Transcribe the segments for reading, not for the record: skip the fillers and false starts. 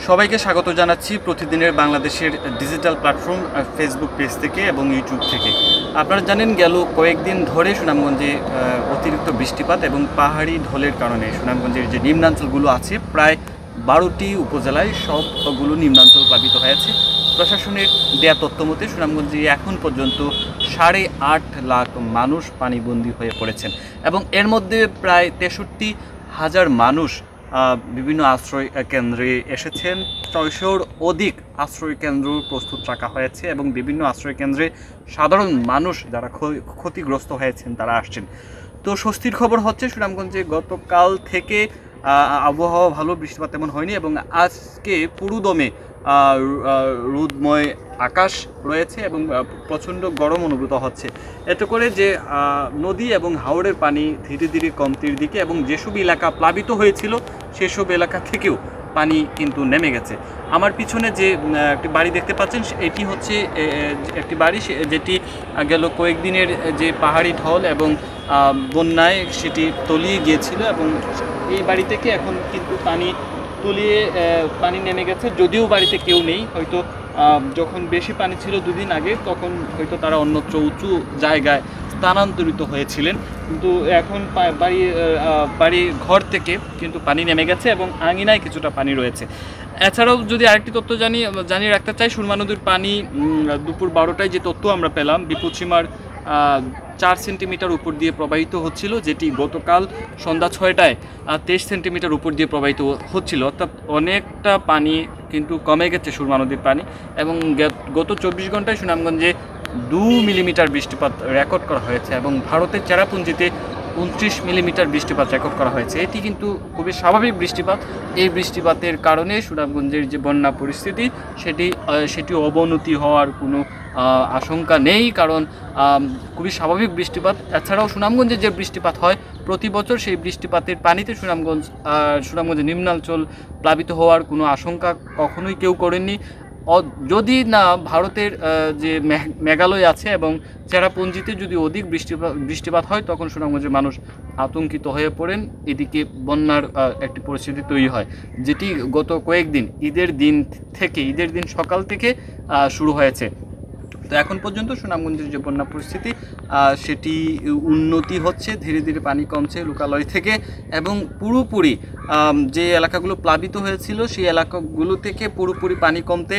সবাইকে স্বাগত জানাচ্ছি প্রতিদিনের বাংলাদেশের ডিজিটাল প্ল্যাটফর্ম ফেসবুক পেজ থেকে এবং ইউটিউব থেকে। আপনারা জানেন গেল কয়েকদিন ধরে সুনামগঞ্জে অতিরিক্ত বৃষ্টিপাত এবং পাহাড়ি ঢলের কারণে সুনামগঞ্জের যে নিম্নাঞ্চলগুলো আছে প্রায় 12টি উপজেলায় সবগুলো নিম্নাঞ্চল প্লাবিত হয়েছে। প্রশাসনের দেয়া তথ্য মতে সুনামগঞ্জে এখন পর্যন্ত 8.5 লাখ মানুষ পানিবন্দী হয়ে পড়েছেন এবং এর মধ্যে প্রায় 63,000 মানুষ বিভিন্ন আশ্রয় কেন্দ্রে এসেছেন। 600-র অধিক আশ্রয় কেন্দ্র প্রস্তুত রাখা হয়েছে এবং বিভিন্ন আশ্রয় কেন্দ্রে সাধারণ মানুষ যারা ক্ষতিগ্রস্ত হয়েছেন তারা আসছেন। তো স্বস্তির খবর হচ্ছে সুনামগঞ্জে গতকাল থেকে আবহাওয়া ভালো, বৃষ্টিপাত তেমন হয়নি এবং আজকে পুরোদমে রোদময় আকাশ রয়েছে এবং প্রচণ্ড গরম অনুভূত হচ্ছে। এতে করে যে নদী এবং হাওরের পানি ধীরে ধীরে কমতির দিকে এবং যেসব এলাকা প্লাবিত হয়েছিল সেসব এলাকা থেকেও পানি কিন্তু নেমে গেছে। আমার পিছনে যে একটি বাড়ি দেখতে পাচ্ছেন এটি হচ্ছে একটি বাড়ি যেটি গেল কয়েকদিনের যে পাহাড়ি ঢল এবং বন্যায় সেটি তলিয়ে গিয়েছিল এবং এই বাড়ি থেকে এখন কিন্তু পানি নেমে গেছে। যদিও বাড়িতে কেউ নেই, হয়তো যখন বেশি পানি ছিল দুদিন আগে তখন হয়তো তারা অন্যত্র উঁচু জায়গায় স্থানান্তরিত হয়েছিলেন, কিন্তু এখন বাড়ি ঘর থেকে কিন্তু পানি নেমে গেছে এবং আঙিনায় কিছুটা পানি রয়েছে। এছাড়াও যদি আরেকটি তথ্য জানিয়ে রাখতে চাই, সুরমা নদীর পানি দুপুর 12টায় যে তথ্য আমরা পেলাম বিপদসীমার 4 সেন্টিমিটার উপর দিয়ে প্রবাহিত হচ্ছিল, যেটি গতকাল সন্ধ্যা 6টায় 23 সেন্টিমিটার উপর দিয়ে প্রবাহিত হচ্ছিল। অর্থাৎ অনেকটা পানি কিন্তু কমে গেছে সুরমা নদীর পানি এবং গত 24 ঘন্টায় সুনামগঞ্জে 2 মিলিমিটার বৃষ্টিপাত রেকর্ড করা হয়েছে এবং ভারতের চেরাপুঞ্জিতে 29 মিলিমিটার বৃষ্টিপাত রেকর্ড করা হয়েছে। এটি কিন্তু খুবই স্বাভাবিক বৃষ্টিপাত। এই বৃষ্টিপাতের কারণে সুনামগঞ্জের যে বন্যা পরিস্থিতি সেটি অবনতি হওয়ার কোনো আশঙ্কা নেই, কারণ খুবই স্বাভাবিক বৃষ্টিপাত। এছাড়াও সুনামগঞ্জে যে বৃষ্টিপাত হয় প্রতি বছর সেই বৃষ্টিপাতের পানিতে সুনামগঞ্জের নিম্নাঞ্চল প্লাবিত হওয়ার কোনো আশঙ্কা কখনোই কেউ করেননি। যদি না ভারতের যে মেঘালয় আছে এবং চেরাপুঞ্জিতে যদি অধিক বৃষ্টিপাত হয় তখন সুনামগঞ্জের মানুষ আতঙ্কিত হয়ে পড়েন। এদিকে বন্যার একটি পরিস্থিতি তৈরি হয়, যেটি গত কয়েকদিন ঈদের দিন সকাল থেকে শুরু হয়েছে। তো এখন পর্যন্ত সুনামগঞ্জের যে বন্যা পরিস্থিতি সেটি উন্নতি হচ্ছে, ধীরে ধীরে পানি কমছে লোকালয় থেকে এবং পুরোপুরি যে এলাকাগুলো প্লাবিত হয়েছিল সেই এলাকাগুলো থেকে পুরোপুরি পানি কমতে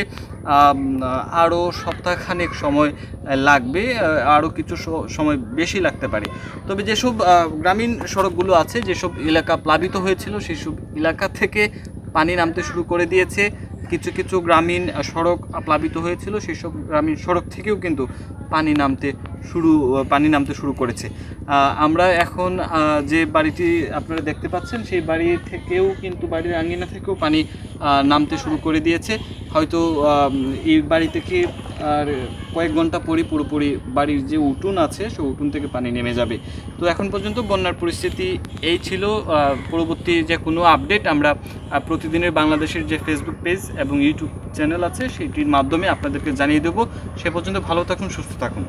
আরও সপ্তাহখানেক সময় লাগবে, আরও কিছু সময় বেশি লাগতে পারে। তবে যেসব গ্রামীণ সড়কগুলো আছে, যেসব এলাকা প্লাবিত হয়েছিল সেই সব এলাকা থেকে পানি নামতে শুরু করে দিয়েছে। কিছু কিছু গ্রামীণ সড়ক প্লাবিত হয়েছিল, সেই সব গ্রামীণ সড়ক থেকেও কিন্তু পানি নামতে শুরু করেছে। আমরা এখন যে বাড়িটি আপনারা দেখতে পাচ্ছেন সেই বাড়ি থেকেও কিন্তু বাড়ির আঙ্গিনা থেকেও পানি নামতে শুরু করে দিয়েছে। হয়তো এই বাড়ি থেকে আর কয়েক ঘন্টা পরই পুরোপুরি বাড়ির যে উঠোন আছে সেই উঠোন থেকে পানি নেমে যাবে। তো এখন পর্যন্ত বন্যার পরিস্থিতি এই ছিল। পরবর্তী যে কোনো আপডেট আমরা প্রতিদিনের বাংলাদেশের যে ফেসবুক পেজ এবং ইউটিউব চ্যানেল আছে সেটির মাধ্যমে আপনাদেরকে জানিয়ে দেবো। সে পর্যন্ত ভালো থাকুন, সুস্থ থাকুন।